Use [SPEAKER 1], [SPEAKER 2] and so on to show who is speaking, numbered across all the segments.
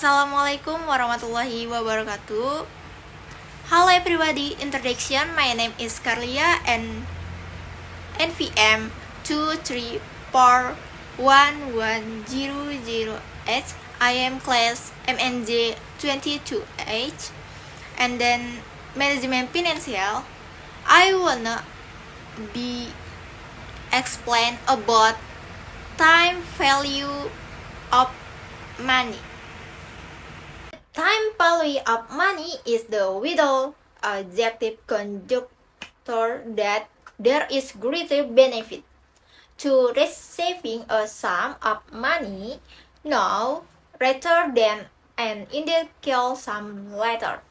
[SPEAKER 1] Assalamualaikum warahmatullahi wabarakatuh. Hello everybody, introduction. My name is Carlia and NVM 2341100H. I am class MNJ 22H and then management financial. I wanna be explain about time value of money. Time value of money is the vital objective conjecture that there is greater benefit to receiving a sum of money now rather than an identical sum later.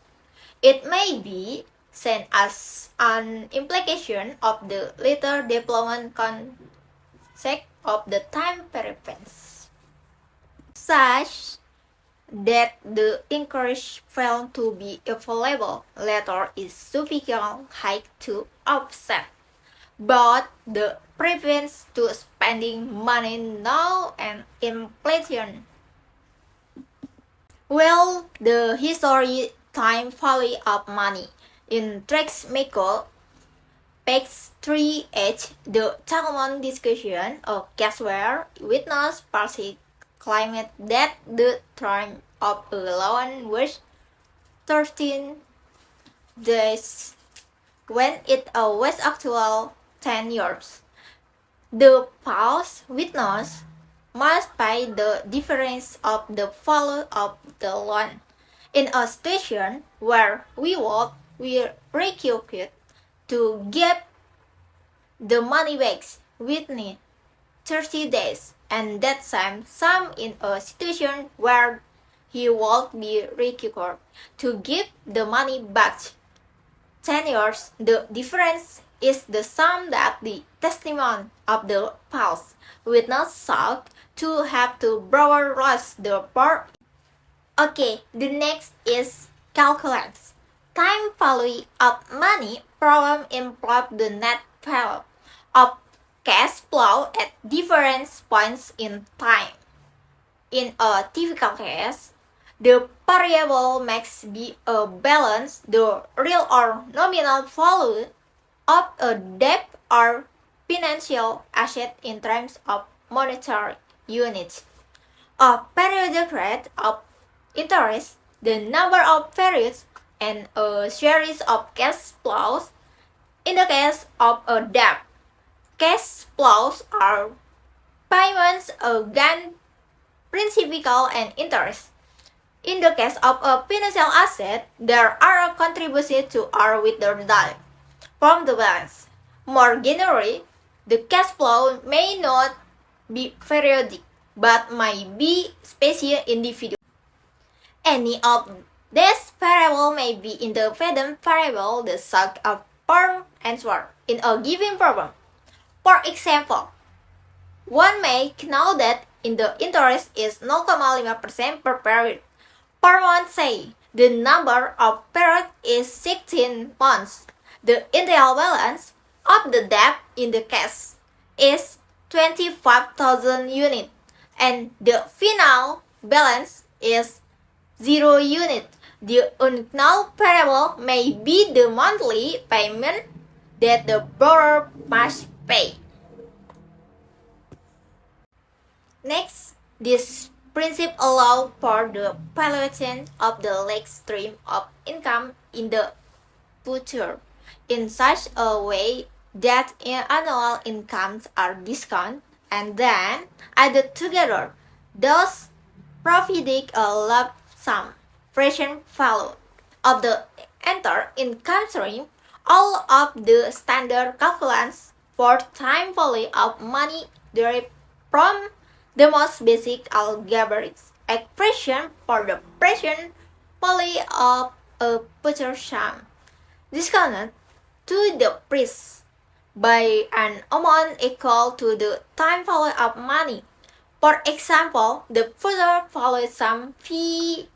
[SPEAKER 1] It may be seen as an implication of the later development concept of the time preference, such that the increased found to be available later is sufficiently high to offset both the preference to spending money now and inflation. Well, the history time value of money in Trexmaco page 3H, the Talmud discussion of case where witness party claimed that the term of a loan was 13 days when it was actual 10 years. The false witness must pay the difference of the value of the loan. In a situation where we would be required to get the money back within 30 days, and that same sum in a situation where he would be required to give the money back 10 years, the difference is the sum that the testimony of the false witness sought to have to borrow lost the part. Okay, the next is calculate. Time value of money problem involves the net value of cash flow at different points in time. In a typical case, the variable must be a balance, the real or nominal value of a debt or financial asset in terms of monetary units. A periodic rate of interest, the number of periods, and a series of cash flows. In the case of a debt, cash flows are payments against principal and interest. In the case of a financial asset, there are contributions to or withdrawal from the balance. More generally, the cash flow may not be periodic, but may be special individual. Any of these variables may be independent variable, the sum of per answer in a given problem. For example, one may know that in the interest is 0,5% per period. Per month, say, the number of periods is 16 months. The initial balance of the debt in the case is 25,000 units, and the final balance is 0 units. The unknown variable may be the monthly payment that the borrower must pay. Next, this principle allows for the valuation of the like stream of income in the future in such a way that annual incomes are discounted and then added together, thus providing a lump sum present value of the entire income stream. All of the standard calculations for time value of money derive from the most basic algebraic expression for the present value of a future sum, discounted to the price by an amount equal to the time value of money. For example, the future value sum fee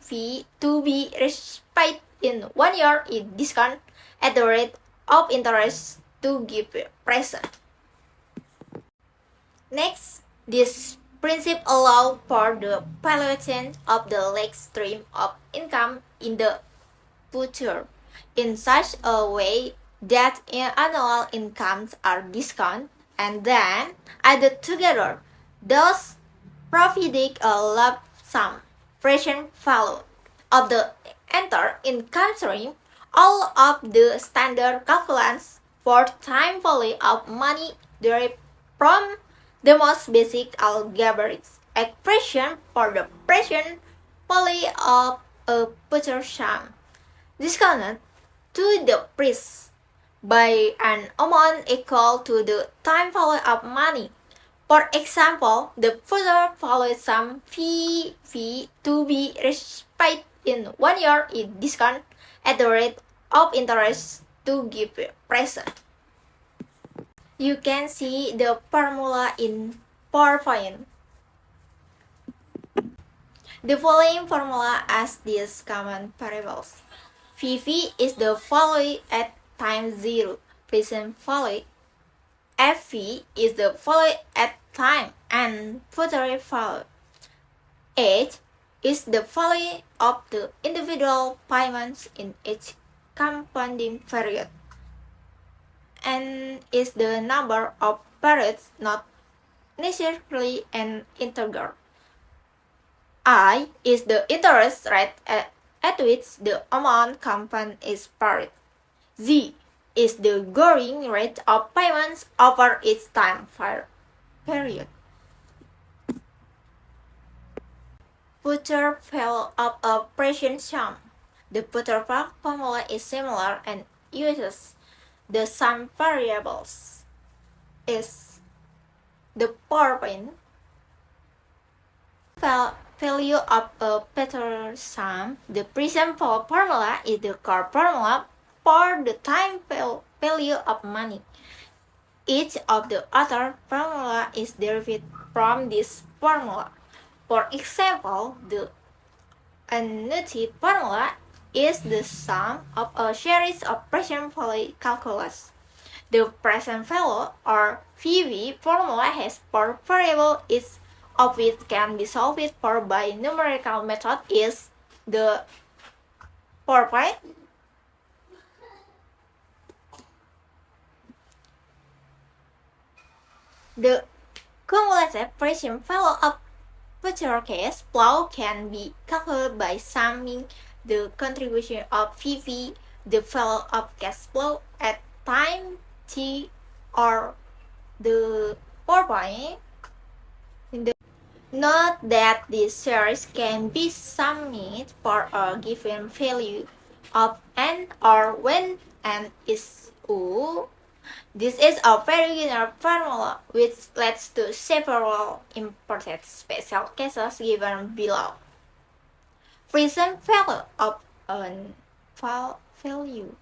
[SPEAKER 1] to be received in 1 year is discounted at the rate of interest to give present. Next, this Principle allow for the valuation of the next stream of income in the future in such a way that annual incomes are discounted and then added together, thus providing a lump sum present value of the entire income stream. All of the standard calculations for time value of money derive from the most basic algebraic expression for the present value of a future sum, discounted to the price by an amount equal to the time value of money. For example, the future value sum V to be repaid in 1 year is discounted at the rate of interest to give present. You can see the formula in PowerPoint. The following formula has these common variables. VV is the value at time 0, present value. FV is the value at time and future value. H is the value of the individual payments in each compounding period. N is the number of periods, not necessarily an integer. I is the interest rate at which the amount compound is paid. Z is the growing rate of payments over its time period. Future value of a present sum. The future value formula is similar and uses the sum variables. Is the PowerPoint value of a future sum. The present formula is the core formula for the time value of money. Each of the other formula is derived from this formula. For example, the annuity formula is the sum of a series of present value calculations. The present value or VV formula has 4 variables, each of which can be solved for by numerical method is the PowerPoint. The cumulative present value of future cash flow can be calculated by summing the contribution of VV, the value of cash flow at time t, or the PowerPoint. Note that this series can be summed for a given value of n or when n is U. This is a very general formula which leads to several important special cases given below. Present value of an value.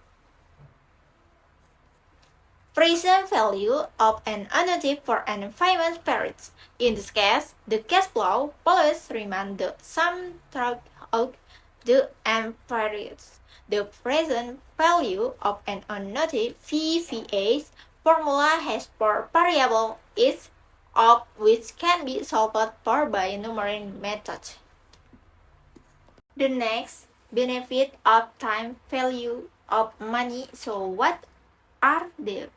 [SPEAKER 1] Present value of an annuity for an payment period. In this case, the cash flow always remains the sum throughout the end periods. The present value of an annuity VVA formula has 4 variables, each of which can be solved for by numerical method. The next, benefit of time value of money. So what are the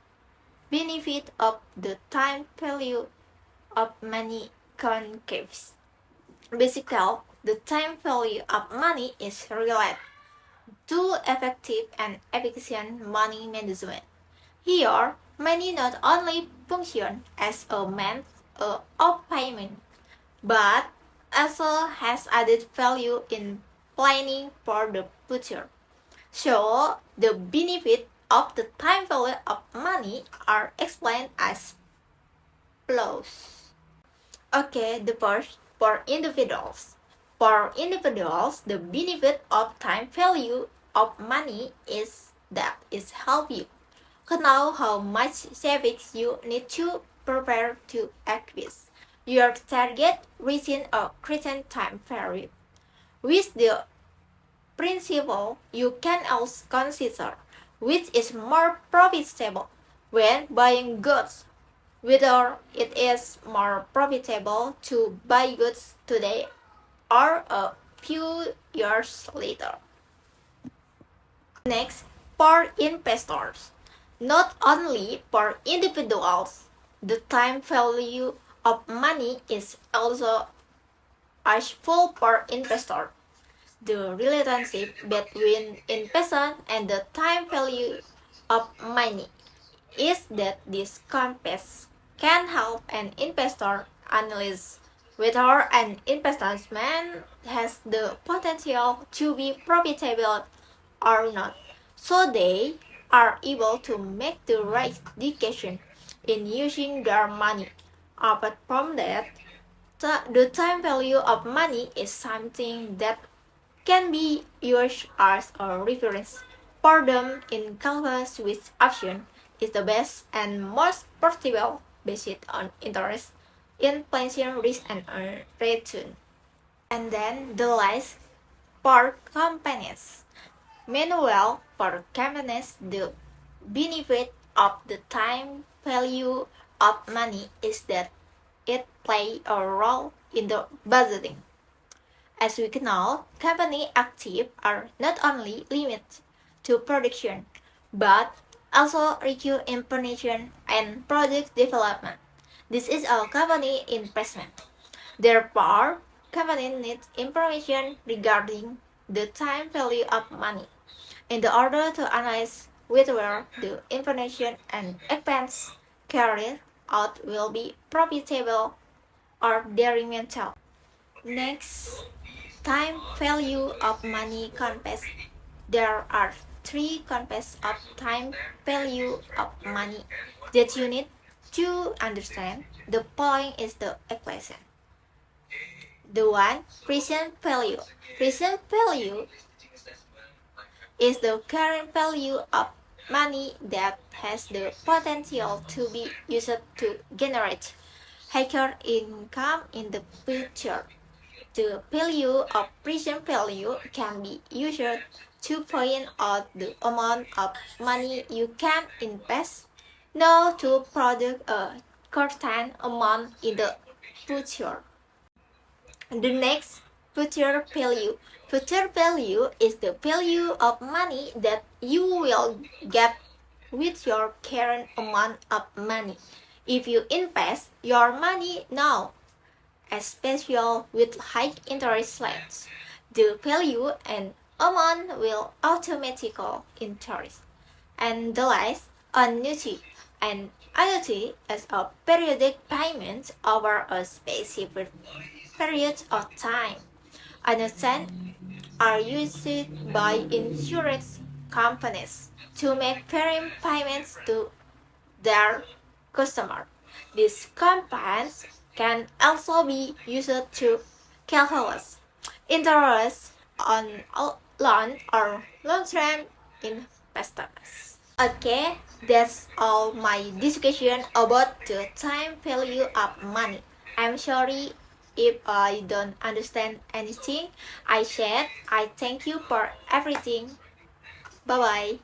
[SPEAKER 1] benefit of the time value of money concaves? Basically, the time value of money is related to effective and efficient money management. Here, money not only function as a means of payment, but also has added value in planning for the future. So, the benefit of the time value of money are explained as follows. Okay, the first, for individuals. For individuals, the benefit of time value of money is that it helps you to know how much savings you need to prepare to acquire your target within a certain time period. With the principle, you can also consider which is more profitable when buying goods whether it is more profitable to buy goods today or a few years later. Next, for investors. Not only for individuals, the time value of money is also useful for investors. The relationship between investment and the time value of money is that this context can help an investor analyze whether an investment has the potential to be profitable or not, so they are able to make the right decision in using their money. Apart from that, the time value of money is something that can be used as a reference for them in calculus which option is the best and most profitable based on interest, inflation risk and return. And then the last for companies. Meanwhile, for companies, the benefit of the time value of money is that it plays a role in the budgeting. As we know, company active are not only limited to production, but also require information and project development. This is a company investment. Therefore, company needs information regarding the time value of money in order to analyze whether the information and expense carried out will be profitable or detrimental. Next, time value of money concepts. There are three concepts of time value of money that you need to understand. The point is the equation. The one, present value. Present value is the current value of money that has the potential to be used to generate higher income in the future. The value of present value can be used to point out the amount of money you can invest now to produce a certain amount in the future. The next, future value. Future value is the value of money that you will get with your current amount of money. If you invest your money now, especially with high interest rates, the value and amount will automatically increase. And the last, annuity. An annuity is a periodic payment over a specific period of time. Annuities are used by insurance companies to make premium payments to their customers. These companies can also be used to calculate interest on loan or long-term investments. Okay, that's all my discussion about the time value of money. I'm sorry if I don't understand anything I said. I thank you for everything. Bye bye.